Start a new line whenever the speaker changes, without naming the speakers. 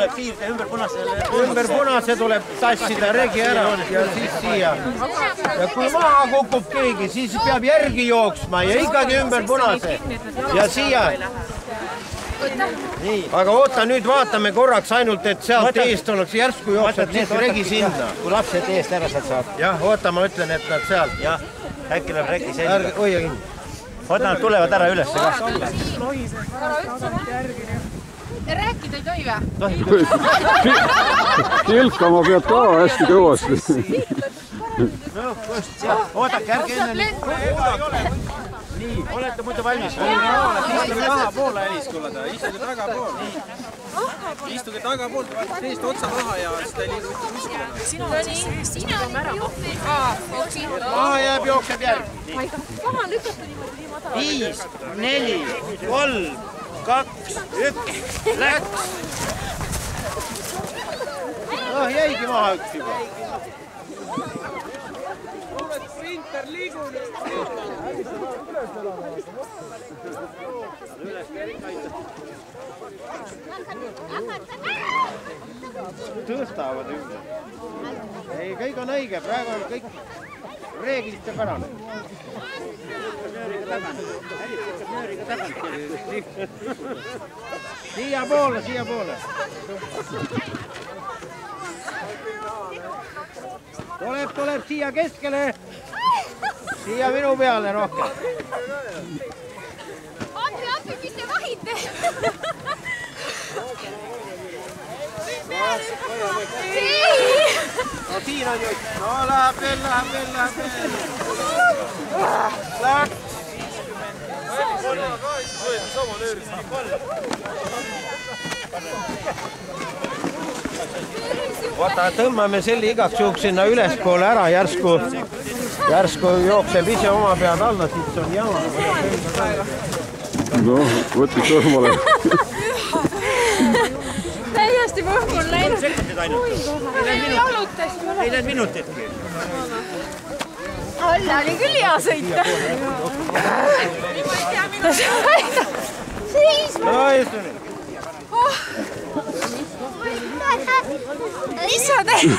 tuleb piirde ümber punasele.
Ümber punase tuleb tassida regi ära ja siis siia. Ja kui maha kukub keegi, siis peab järgi jooksma ja ikkagi ümber punase. Ja siia. Aga oota, nüüd vaatame korraks ainult, et sealt eest oleks järsku jookseb siit regi sinna.
Kui lapsed eest ära sealt saad.
Jah, oota, ma ütlen, et nad seal.
Jah, äkki läheb regi selga.
Hoia kinni.
Oota, nad tulevad ära üles ka.
Rääkida ei tohi või?
Kilkama peab ka hästi kõvasti.
Oodake, ärge enne. Nii, olete muidu valmis?
Istuge tahapoole heliskullada, istuge tagapoole. Istuge tagapoole, vaata teist otsa maha ja seda ei liigu mitte kuskile.
Sina ära juhti.
Maha jääb, jookseb järg.
Maha lükata niimoodi nii madala.
5, 4, 3, 2, 1, läks!
Jäigi maha üks juba.
Sprinter liigu nüüd!
Tõstavad ümber. Ei, kõik on õige, praegu on kõik reeglite pärane. Siia poole. Tuleb siia keskele. Siia minu peale rohkem.
Appi, mis te vahite?
No siin on ju. No läheb veel. Läks. Vaata, tõmbame selle igaks juhuks sinna ülespoole ära, järsku jookseb ise oma pead alla, siis on jama.
No, võttis õhmale.
Täiesti võhku on läinud.
Sekundid ainult. Ei need minutitki.
Alla oli küll hea sõita. Seisma.
No, istu nüüd.
Mis sa teed?